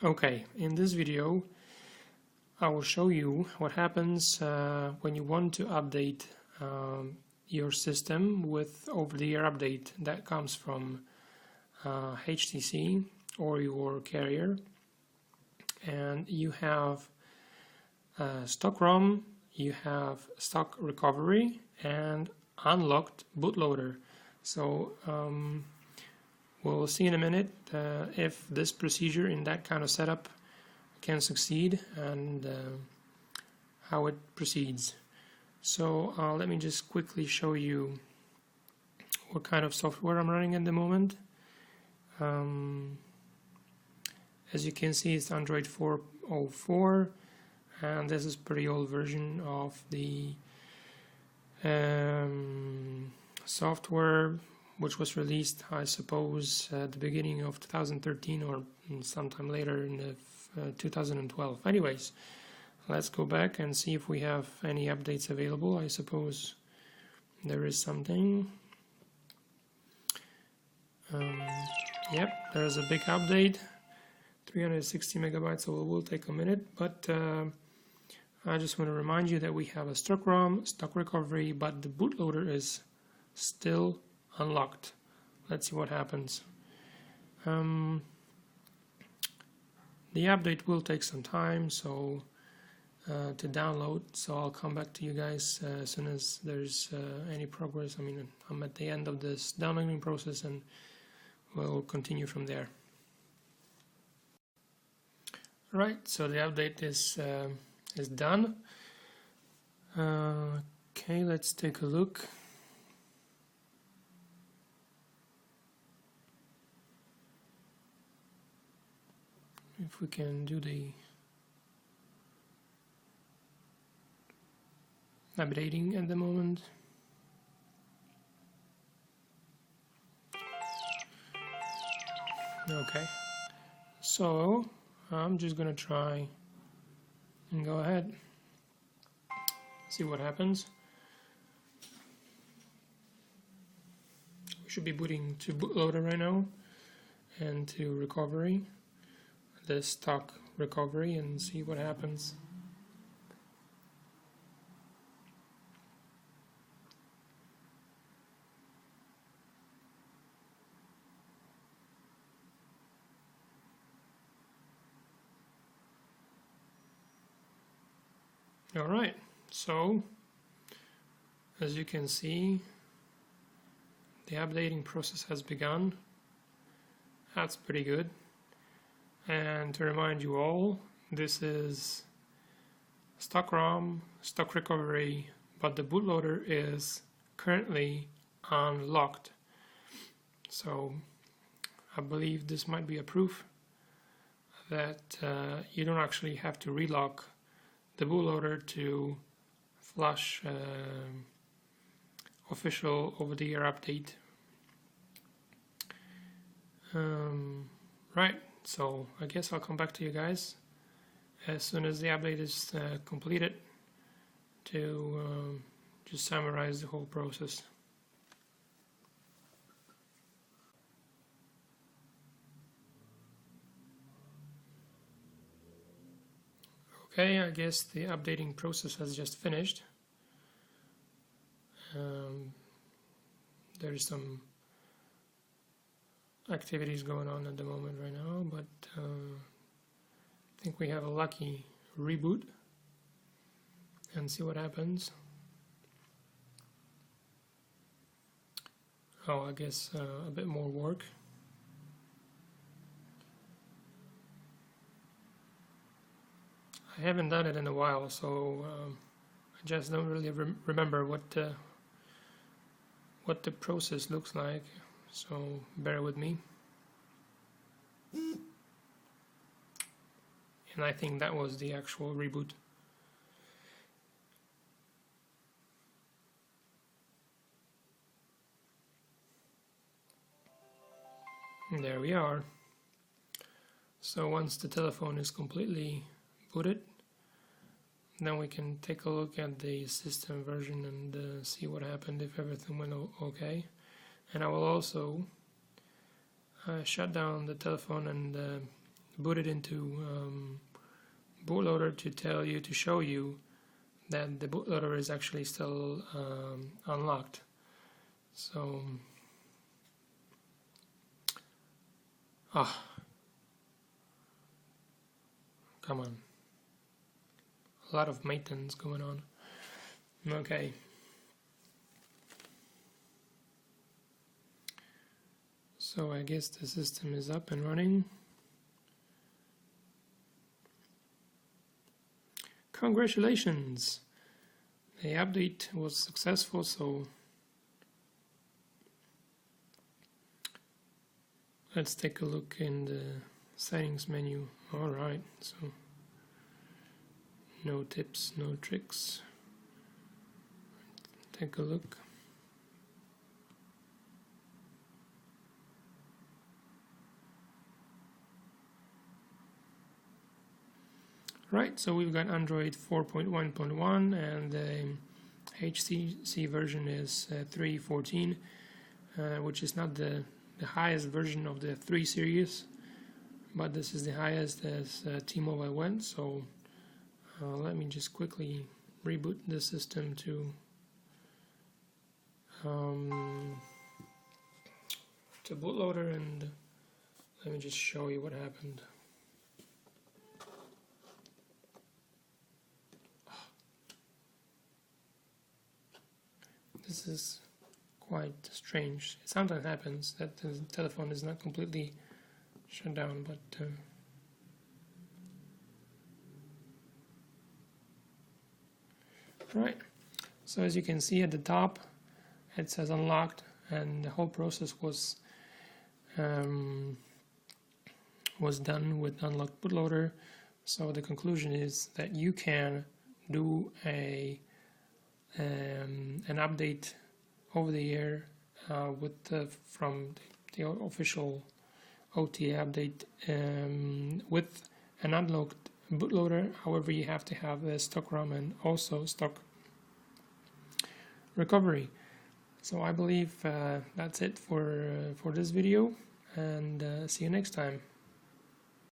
Okay, in this video I will show you what happens when you want to update your system with over-the-air update that comes from HTC or your carrier, and you have stock ROM, you have stock recovery and unlocked bootloader. So we'll see in a minute if this procedure in that kind of setup can succeed and how it proceeds. So let me just quickly show you what kind of software I'm running at the moment. As you can see, it's Android 4.04, and this is pretty old version of the software, which was released, I suppose, at the beginning of 2013 or sometime later in the 2012. Anyways, let's go back and see if we have any updates available. I suppose there is something. Yep, there's a big update, 360 megabytes, so it will take a minute, but I just want to remind you that we have a stock ROM, stock recovery, but the bootloader is still unlocked. Let's see what happens. The update will take some time to download, so I'll come back to you guys as soon as there's any progress. I mean, I'm at the end of this downloading process and we'll continue from there. Alright, so the update is done. Okay, let's take a look. If we can do the updating at the moment. Okay, so I'm just gonna try and go ahead, see what happens. We should be booting to bootloader right now and to recovery, the stock recovery, and see what happens. Alright, so as you can see, the updating process has begun. That's pretty good. And to remind you all, this is stock ROM, stock recovery, but the bootloader is currently unlocked. So I believe this might be a proof that you don't actually have to relock the bootloader to flush official over-the-air update. Right, so I guess I'll come back to you guys as soon as the update is completed to just summarize the whole process. Okay, I guess the updating process has just finished. There's some activities going on at the moment right now, but I think we have a lucky reboot and see what happens. Oh, I guess a bit more work. I haven't done it in a while, so I just don't really remember what the process looks like, so bear with me. And I think that was the actual reboot. And there we are. So once the telephone is completely booted, then we can take a look at the system version and see what happened, if everything went okay. And I will also shut down the telephone and boot it into bootloader to show you that the bootloader is actually still unlocked. So come on, a lot of maintenance going on. Okay, so I guess the system is up and running. Congratulations, the update was successful. So let's take a look in the settings menu. Alright, so no tips, no tricks. Take a look. Right, so we've got Android 4.1.1 and the HTC version is 3.14, which is not the highest version of the 3 series, but this is the highest as T-Mobile went. So let me just quickly reboot the system to bootloader, and let me just show you what happened. This is quite strange. It sometimes happens that the telephone is not completely shut down, but right. So as you can see at the top, it says unlocked, and the whole process was done with unlocked bootloader. So the conclusion is that you can do an update over the air from the official OTA update with an unlocked bootloader. However, you have to have a stock ROM and also stock recovery. So I believe that's it for this video, and see you next time.